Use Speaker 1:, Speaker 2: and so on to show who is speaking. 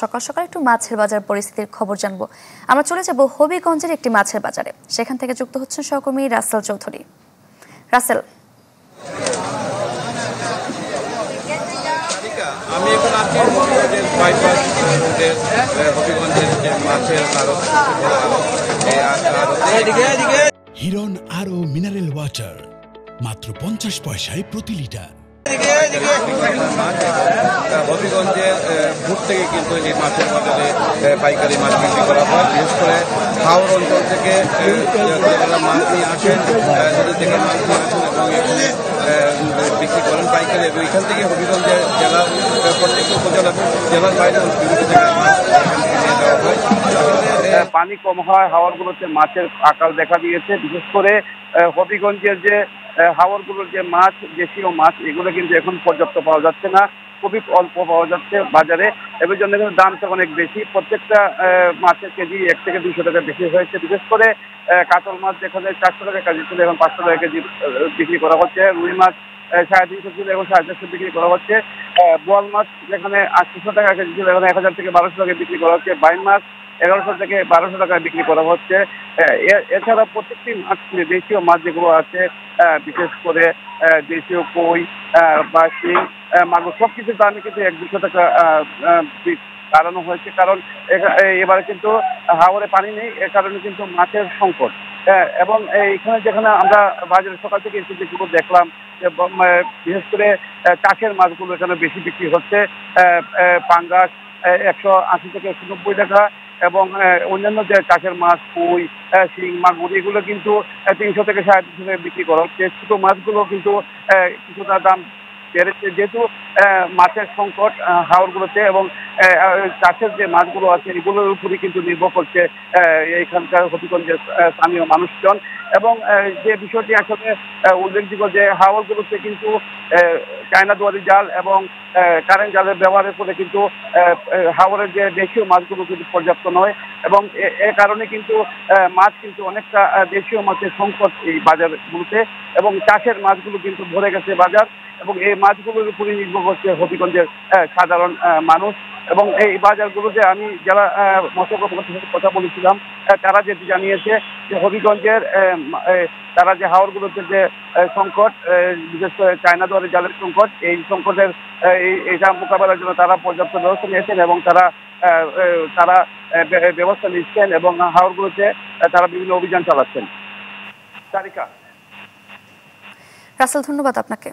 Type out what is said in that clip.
Speaker 1: সকাল সকাল একটু মাছের বাজার পরিস্থিতির খবর জানবো। আমরা চলে যাব হবিগঞ্জের একটি মাছের বাজারে। সেখান থেকে যুক্ত হচ্ছেন সহকর্মী রাসেল চৌধুরী। রাসেল,
Speaker 2: আমি এখন আছি হবিগঞ্জের বাইপাস রোডের হবিগঞ্জের যে মাছের আড়ত
Speaker 3: হিরন আরো মিনারেল ওয়াটার মাত্র 50 পয়সায় প্রতি লিটার।
Speaker 2: হবিগঞ্জের ভোর থেকে কিন্তু এই মাছের বাজারে পাইকারি মাছ বিক্রি করা হয়। বিশেষ করে হাওড় অঞ্চল থেকে যারা মাছ নিয়ে আসেন, নদী থেকে মাছ নিয়ে আসেন এবং এখানে বিক্রি করেন পাইকারি। এবং এখান থেকে হবিগঞ্জের জেলার প্রত্যেকটি উপজেলা জেলার বাইরে বিভিন্ন জায়গায় মাছ এখান থেকে নিয়ে যাওয়া হয়। পানি কম হয়, হাওড়গুলোতে মাছের আকাল দেখা দিয়েছে। বিশেষ করে হবিগঞ্জের যে হাওড়গুলোর যে মাছ, দেশীয় মাছ, এগুলো কিন্তু এখন পর্যাপ্ত পাওয়া যাচ্ছে না, খুবই অল্প পাওয়া যাচ্ছে বাজারে। এর জন্য কিন্তু দামটা অনেক বেশি। প্রত্যেকটা মাছের কেজি 1 থেকে 200 টাকা বেশি হয়েছে। বিশেষ করে কাতল মাছ যেখানে 400 টাকা কেজি ছিল এখন 500 টাকা কেজি বিক্রি করা হচ্ছে। রুই মাছ 350 ছিল এখন 450 বিক্রি করা হচ্ছে। বোয়াল মাছ যেখানে 800 টাকা কেজি ছিল এখন 1000 থেকে 1200 টাকা বিক্রি করা হচ্ছে। বাইন মাছ 1100 থেকে 1200 টাকায় বিক্রি করা হচ্ছে। এছাড়া প্রত্যেকটি মাছ, দেশীয় মাছ যেগুলো আছে, বিশেষ করে দেশীয় কই বা শিং, মাগুর, সবকিছুর দামে কিন্তু 100-200 টাকা বাড়ানো হয়েছে। কারণ এবারে কিন্তু হাওরে পানি নেই, এ কারণে কিন্তু মাছের সংকট। এবং এখানে যেখানে আমরা বাজারে সকাল থেকে এসে যেগুলো দেখলাম, বিশেষ করে চাষের মাছগুলো এখানে বেশি বিক্রি হচ্ছে। পাঙ্গাস 180 থেকে 190 টাকা এবং অন্যান্য যে চাষের মাছ, কই, শিং, মাগুর, এগুলো কিন্তু 300 থেকে 350 টাকা বিক্রি করা হচ্ছে। ছোট মাছগুলো কিন্তু কিছুটা দাম বেড়েছে, যেহেতু মাছের সংকট হাওড়গুলোতে এবং চাষের যে মাছগুলো আছে এগুলোর উপরই কিন্তু নির্ভর করছে এইখানকার হবিগঞ্জের স্থানীয় মানুষজন। এবং যে বিষয়টি আসলে উল্লেখযোগ্য যে হাওড়গুলোতে কিন্তু চায়না দুয়ারি জাল এবং কারেন্ট জালের ব্যবহারের ফলে কিন্তু হাওড়ের যে দেশীয় মাছগুলো কিন্তু পর্যাপ্ত নয় এবং এ কারণে কিন্তু মাছ কিন্তু অনেকটা দেশীয় মাছের সংকট এই বাজারগুলোতে এবং চাষের মাছগুলো কিন্তু ভরে গেছে বাজার এবং এই মাছগুলোর উপরই নির্ভর করছে হবিগঞ্জের সাধারণ মানুষ। এবং এই বাজারগুলোতে আমি যারা মৎস্য কর্মকর্তার সাথে কথা বলেছিলাম, তারা যেটি জানিয়েছে যে হবিগঞ্জের তারা যে হাওড়গুলোতে যে সংকট, বিশেষ করে চায়না দুয়ারি জালের সংকট, এই সংকটের এইটা মোকাবেলার জন্য তারা পর্যাপ্ত ব্যবস্থা নিয়েছেন এবং তারা ব্যবস্থা নিচ্ছেন এবং হাওড়গুলোতে তারা বিভিন্ন অভিযান চালাচ্ছেন। তারিকা
Speaker 1: রাসেল, ধন্যবাদ আপনাকে।